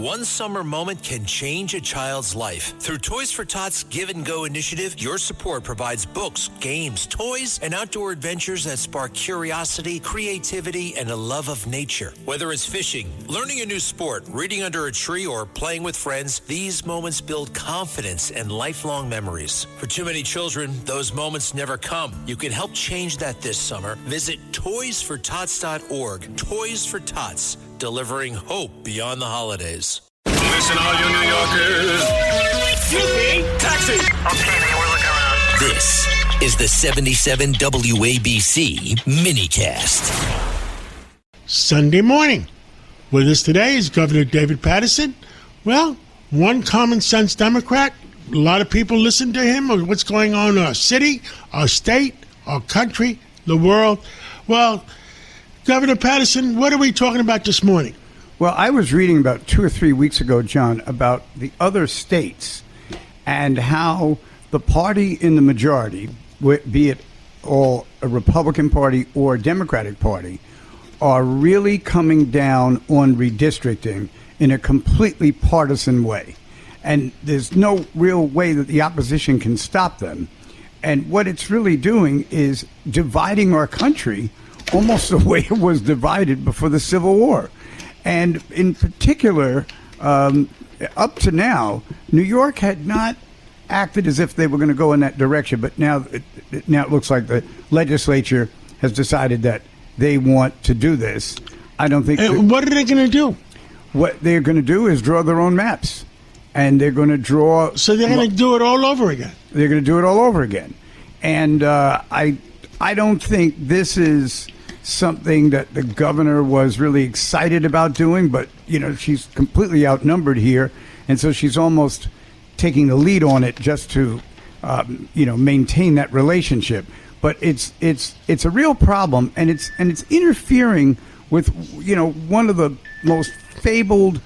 One summer moment can change a child's life. Through Toys for Tots Give and Go initiative, your support provides books, games, toys, and outdoor adventures that spark curiosity, creativity, and a love of nature. Whether it's fishing, learning a new sport, reading under a tree, or playing with friends, these moments build confidence and lifelong memories. For too many children, those moments never come. You can help change that this summer. Visit toysfortots.org. Toys for Tots, delivering hope beyond the holidays. Listen, all you New Yorkers. Excuse me. Taxi. Okay, man, we're looking around. This is the 77 WABC minicast. Sunday morning. With us today is Governor David Paterson. Well, one common sense Democrat. A lot of people listen to him or what's going on in our city, our state, our country, the world. Well, Governor Paterson, what are we talking about this morning? Well, I was reading about 2 or 3 weeks ago, John, about the other states and how the party in the majority, be it all a Republican Party or a Democratic Party, are really coming down on redistricting in a completely partisan way. And there's no real way that the opposition can stop them. And what it's really doing is dividing our country almost the way it was divided before the Civil War. And in particular, up to now, New York had not acted as if they were going to go in that direction. But now it looks like the legislature has decided that they want to do this. I don't think... what are they going to do? What they're going to do is draw their own maps. And they're going to draw... So they're going to do it all over again? They're going to do it all over again. And I don't think this is something that the governor was really excited about doing, but, you know, she's completely outnumbered here, and so she's almost taking the lead on it just to, maintain that relationship. But it's a real problem, and it's interfering with, one of the most fabled,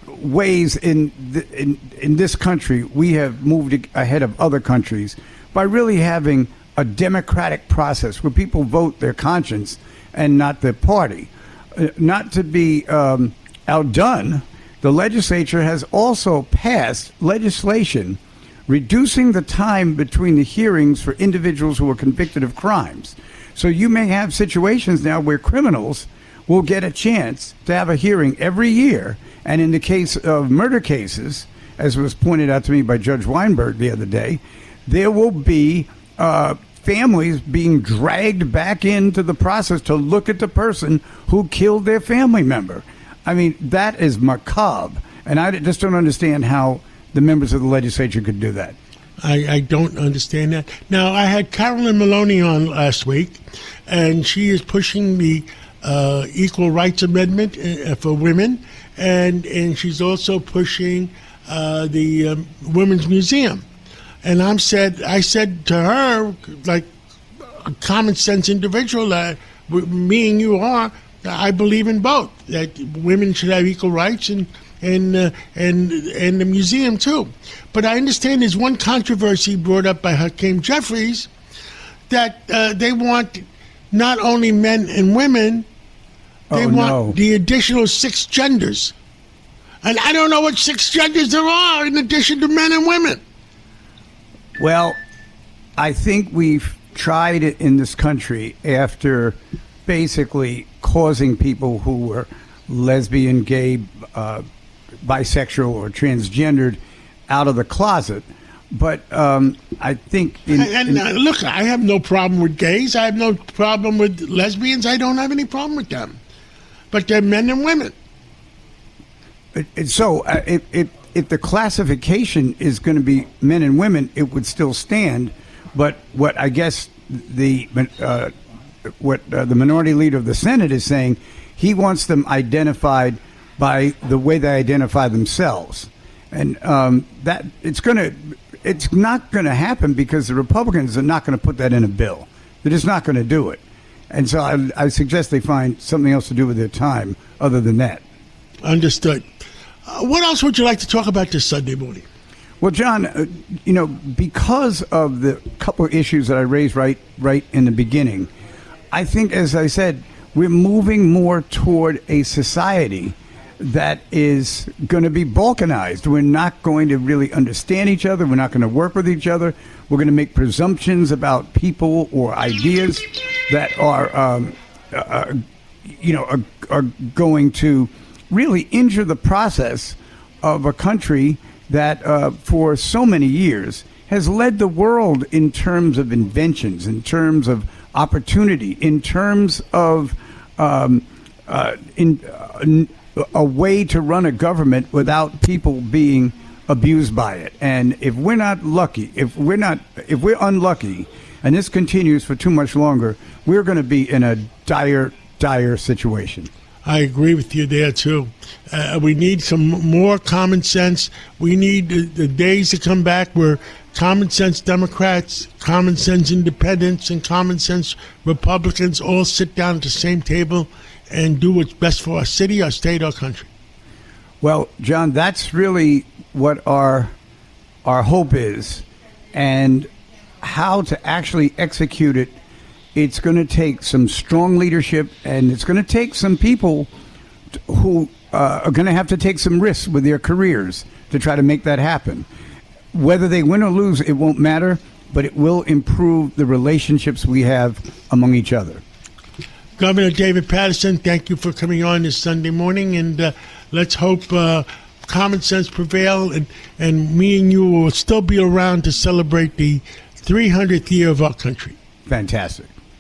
ways in this country. We have moved ahead of other countries by really having a democratic process where people vote their conscience and not their party. Not to be outdone, the legislature has also passed legislation reducing the time between the hearings for individuals who are convicted of crimes. So you may have situations now where criminals will get a chance to have a hearing every year. And in the case of murder cases, as was pointed out to me by Judge Weinberg the other day, there will be families being dragged back into the process to look at the person who killed their family member. I mean, that is macabre. And I just don't understand how the members of the legislature could do that. I don't understand that. Now, I had Carolyn Maloney on last week, and she is pushing the Equal Rights Amendment for women, and she's also pushing the Women's Museum. And I said to her, like a common sense individual, me and you are, I believe in both. That women should have equal rights and the museum too. But I understand there's one controversy brought up by Hakeem Jeffries that they want not only men and women, they want the additional 6 genders. And I don't know what 6 genders there are in addition to men and women. Well, I think we've tried it in this country after basically causing people who were lesbian, gay, bisexual, or transgendered out of the closet. But I think... Look, I have no problem with gays. I have no problem with lesbians. I don't have any problem with them. But they're men and women. So if the classification is going to be men and women, it would still stand. But what I guess the minority leader of the Senate is saying, he wants them identified by the way they identify themselves, and that it's not going to happen because the Republicans are not going to put that in a bill. They're just not going to do it. And so I suggest they find something else to do with their time other than that. Understood. What else would you like to talk about this Sunday morning? Well, John, because of the couple of issues that I raised right in the beginning, I think, as I said, we're moving more toward a society that is going to be balkanized. We're not going to really understand each other. We're not going to work with each other. We're going to make presumptions about people or ideas that are going to really injure the process of a country that for so many years has led the world in terms of inventions, in terms of opportunity, in terms of a way to run a government without people being abused by it. And if we're not lucky, if we're unlucky, and this continues for too much longer, we're going to be in a dire situation. I agree with you there, too. We need some more common sense. We need the days to come back where common sense Democrats, common sense independents, and common sense Republicans all sit down at the same table and do what's best for our city, our state, our country. Well, John, that's really what our hope is. And how to actually execute it, it's going to take some strong leadership, and it's going to take some people who are going to have to take some risks with their careers to try to make that happen. Whether they win or lose, it won't matter, but it will improve the relationships we have among each other. Governor David Paterson, thank you for coming on this Sunday morning, and let's hope common sense prevail, and me and you will still be around to celebrate the 300th year of our country. Fantastic.